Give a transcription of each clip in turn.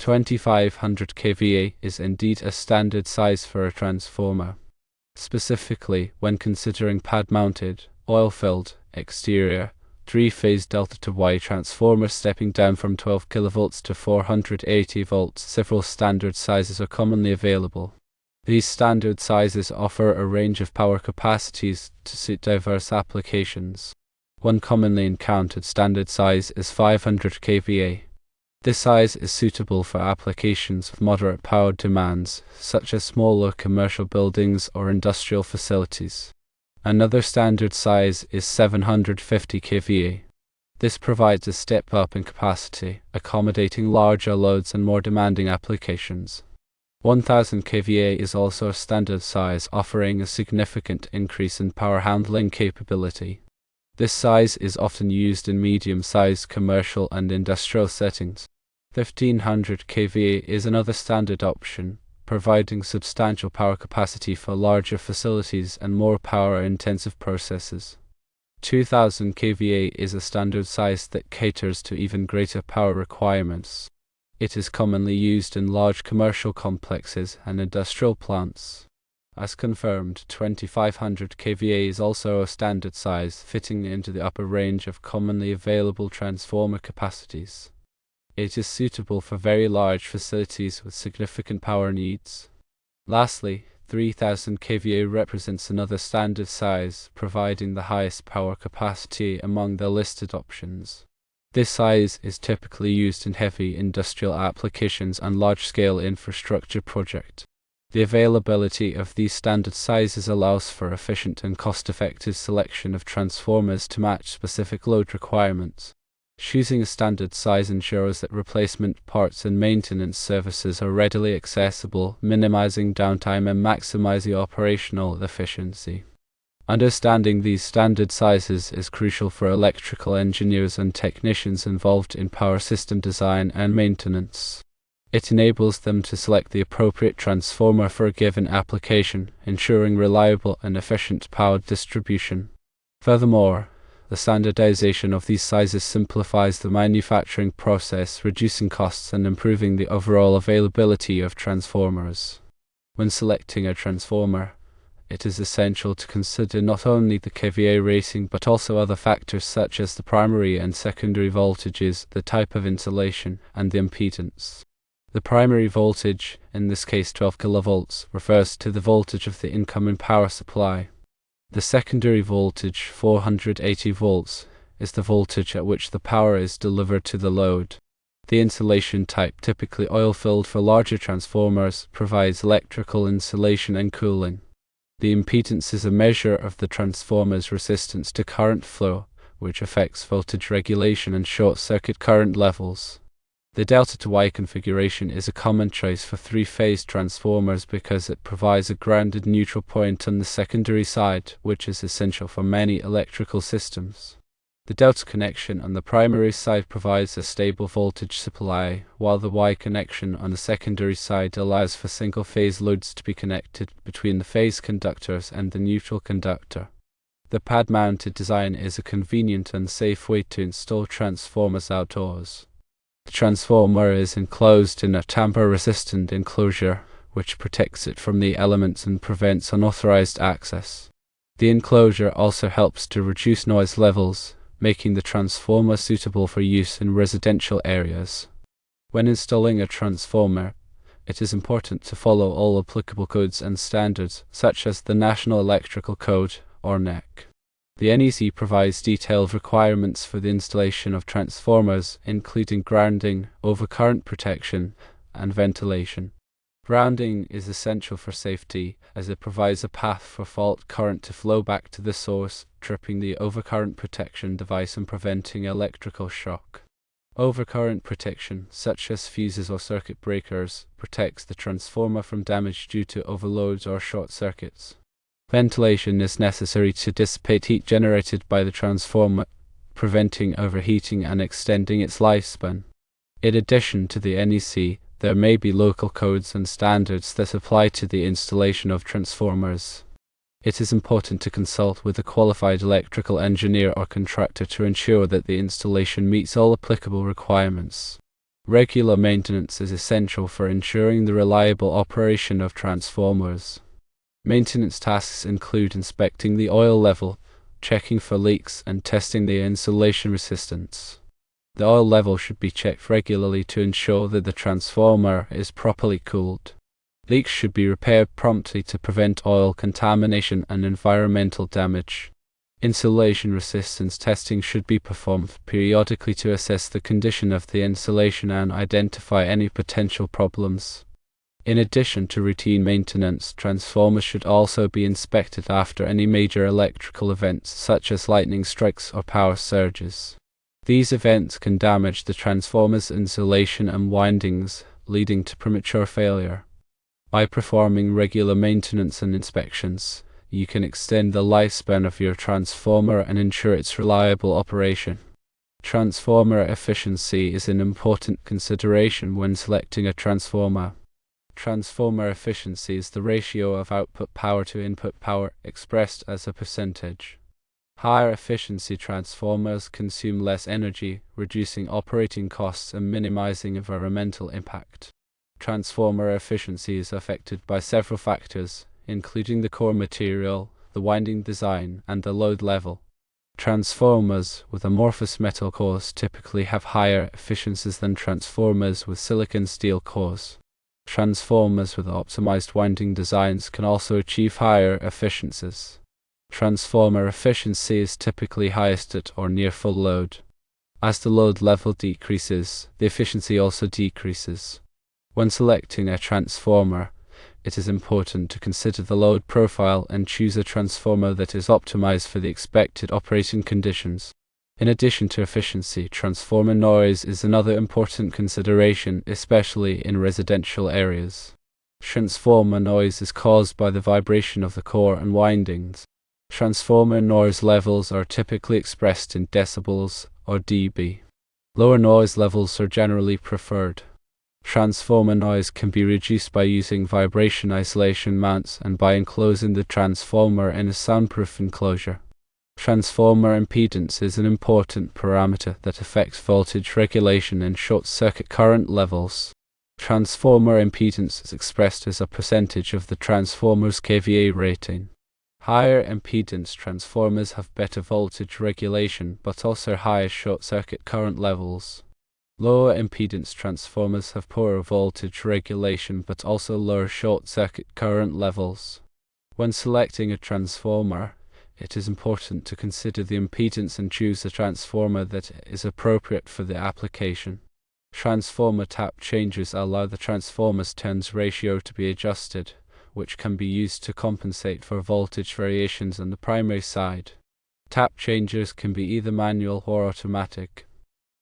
2500 kVA is indeed a standard size for a transformer. Specifically, when considering pad-mounted, oil-filled, exterior, three-phase delta to Y transformers stepping down from 12 kV to 480 volts, several standard sizes are commonly available. These standard sizes offer a range of power capacities to suit diverse applications. One commonly encountered standard size is 500 kVA. This size is suitable for applications with moderate power demands, such as smaller commercial buildings or industrial facilities. Another standard size is 750 kVA. This provides a step up in capacity, accommodating larger loads and more demanding applications. 1000 kVA is also a standard size, offering a significant increase in power handling capability. This size is often used in medium-sized commercial and industrial settings. 1500 kVA is another standard option, providing substantial power capacity for larger facilities and more power-intensive processes. 2000 kVA is a standard size that caters to even greater power requirements. It is commonly used in large commercial complexes and industrial plants. As confirmed, 2500 kVA is also a standard size, fitting into the upper range of commonly available transformer capacities. It is suitable for very large facilities with significant power needs. Lastly, 3000 kVA represents another standard size, providing the highest power capacity among the listed options. This size is typically used in heavy industrial applications and large-scale infrastructure projects. The availability of these standard sizes allows for efficient and cost-effective selection of transformers to match specific load requirements. Choosing a standard size ensures that replacement parts and maintenance services are readily accessible, minimizing downtime and maximizing operational efficiency. Understanding these standard sizes is crucial for electrical engineers and technicians involved in power system design and maintenance. It enables them to select the appropriate transformer for a given application, ensuring reliable and efficient power distribution. Furthermore, the standardization of these sizes simplifies the manufacturing process, reducing costs and improving the overall availability of transformers. When selecting a transformer, it is essential to consider not only the KVA rating but also other factors such as the primary and secondary voltages, the type of insulation, and the impedance. The primary voltage, in this case 12 kV, refers to the voltage of the incoming power supply. The secondary voltage, 480 volts, is the voltage at which the power is delivered to the load. The insulation type, typically oil-filled for larger transformers, provides electrical insulation and cooling. The impedance is a measure of the transformer's resistance to current flow, which affects voltage regulation and short-circuit current levels. The delta to Y configuration is a common choice for three-phase transformers because it provides a grounded neutral point on the secondary side, which is essential for many electrical systems. The delta connection on the primary side provides a stable voltage supply, while the Y connection on the secondary side allows for single-phase loads to be connected between the phase conductors and the neutral conductor. The pad-mounted design is a convenient and safe way to install transformers outdoors. The transformer is enclosed in a tamper-resistant enclosure, which protects it from the elements and prevents unauthorized access. The enclosure also helps to reduce noise levels, making the transformer suitable for use in residential areas. When installing a transformer, it is important to follow all applicable codes and standards, such as the National Electrical Code, or NEC. The NEC provides detailed requirements for the installation of transformers, including grounding, overcurrent protection, and ventilation. Grounding is essential for safety, as it provides a path for fault current to flow back to the source, tripping the overcurrent protection device and preventing electrical shock. Overcurrent protection, such as fuses or circuit breakers, protects the transformer from damage due to overloads or short circuits. Ventilation is necessary to dissipate heat generated by the transformer, preventing overheating and extending its lifespan. In addition to the NEC, there may be local codes and standards that apply to the installation of transformers. It is important to consult with a qualified electrical engineer or contractor to ensure that the installation meets all applicable requirements. Regular maintenance is essential for ensuring the reliable operation of transformers. Maintenance tasks include inspecting the oil level, checking for leaks, and testing the insulation resistance. The oil level should be checked regularly to ensure that the transformer is properly cooled. Leaks should be repaired promptly to prevent oil contamination and environmental damage. Insulation resistance testing should be performed periodically to assess the condition of the insulation and identify any potential problems. In addition to routine maintenance, transformers should also be inspected after any major electrical events such as lightning strikes or power surges. These events can damage the transformer's insulation and windings, leading to premature failure. By performing regular maintenance and inspections, you can extend the lifespan of your transformer and ensure its reliable operation. Transformer efficiency is an important consideration when selecting a transformer. Transformer efficiency is the ratio of output power to input power expressed as a percentage. Higher efficiency transformers consume less energy, reducing operating costs and minimizing environmental impact. Transformer efficiency is affected by several factors, including the core material, the winding design, and the load level. Transformers with amorphous metal cores typically have higher efficiencies than transformers with silicon steel cores. Transformers with optimized winding designs can also achieve higher efficiencies. Transformer efficiency is typically highest at or near full load. As the load level decreases, the efficiency also decreases. When selecting a transformer, it is important to consider the load profile and choose a transformer that is optimized for the expected operating conditions. In addition to efficiency, transformer noise is another important consideration, especially in residential areas. Transformer noise is caused by the vibration of the core and windings. Transformer noise levels are typically expressed in decibels or dB. Lower noise levels are generally preferred. Transformer noise can be reduced by using vibration isolation mounts and by enclosing the transformer in a soundproof enclosure. Transformer impedance is an important parameter that affects voltage regulation and short-circuit current levels. Transformer impedance is expressed as a percentage of the transformer's KVA rating. Higher impedance transformers have better voltage regulation but also higher short-circuit current levels. Lower impedance transformers have poorer voltage regulation but also lower short-circuit current levels. When selecting a transformer, it is important to consider the impedance and choose a transformer that is appropriate for the application. Transformer tap changers allow the transformer's turns ratio to be adjusted, which can be used to compensate for voltage variations on the primary side. Tap changers can be either manual or automatic.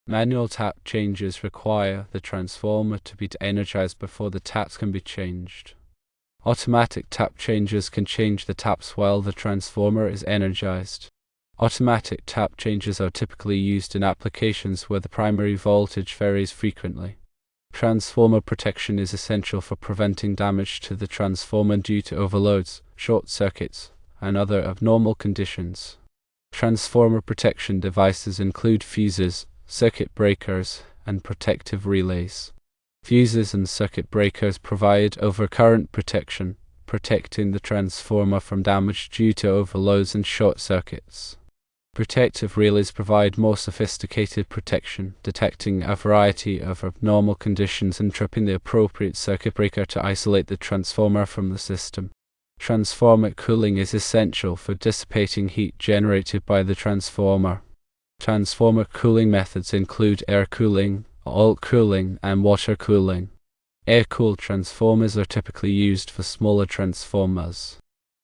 Manual tap changers require the transformer to be energized before the taps can be changed. Automatic tap changers can change the taps while the transformer is energized. Automatic tap changers are typically used in applications where the primary voltage varies frequently. Transformer protection is essential for preventing damage to the transformer due to overloads, short circuits, and other abnormal conditions. Transformer protection devices include fuses, circuit breakers, and protective relays. Fuses and circuit breakers provide overcurrent protection, protecting the transformer from damage due to overloads and short circuits. Protective relays provide more sophisticated protection, detecting a variety of abnormal conditions and tripping the appropriate circuit breaker to isolate the transformer from the system. Transformer cooling is essential for dissipating heat generated by the transformer. Transformer cooling methods include air cooling, oil cooling, and water cooling. Air-cooled transformers are typically used for smaller transformers.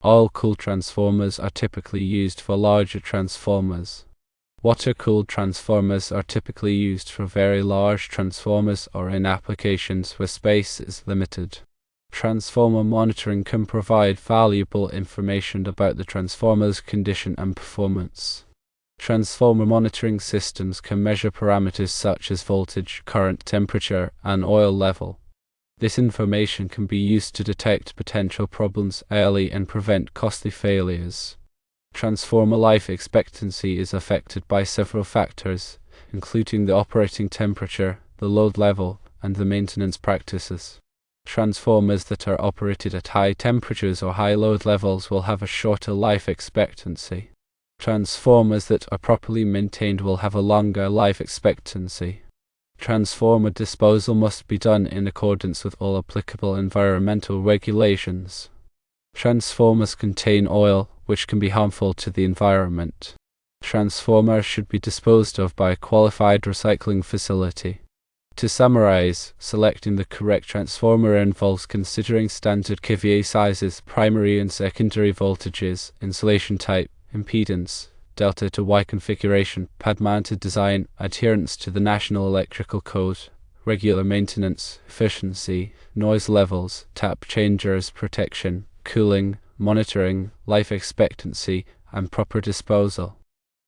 Oil-cooled transformers are typically used for larger transformers. Water-cooled transformers are typically used for very large transformers or in applications where space is limited. Transformer monitoring can provide valuable information about the transformer's condition and performance. Transformer monitoring systems can measure parameters such as voltage, current, temperature, and oil level. This information can be used to detect potential problems early and prevent costly failures. Transformer life expectancy is affected by several factors, including the operating temperature, the load level, and the maintenance practices. Transformers that are operated at high temperatures or high load levels will have a shorter life expectancy. Transformers that are properly maintained will have a longer life expectancy. Transformer disposal must be done in accordance with all applicable environmental regulations. Transformers contain oil, which can be harmful to the environment. Transformers should be disposed of by a qualified recycling facility. To summarize, selecting the correct transformer involves considering standard KVA sizes, primary and secondary voltages, insulation type, impedance, delta to Y configuration, pad-mounted design, adherence to the National Electrical Code, regular maintenance, efficiency, noise levels, tap changers, protection, cooling, monitoring, life expectancy, and proper disposal.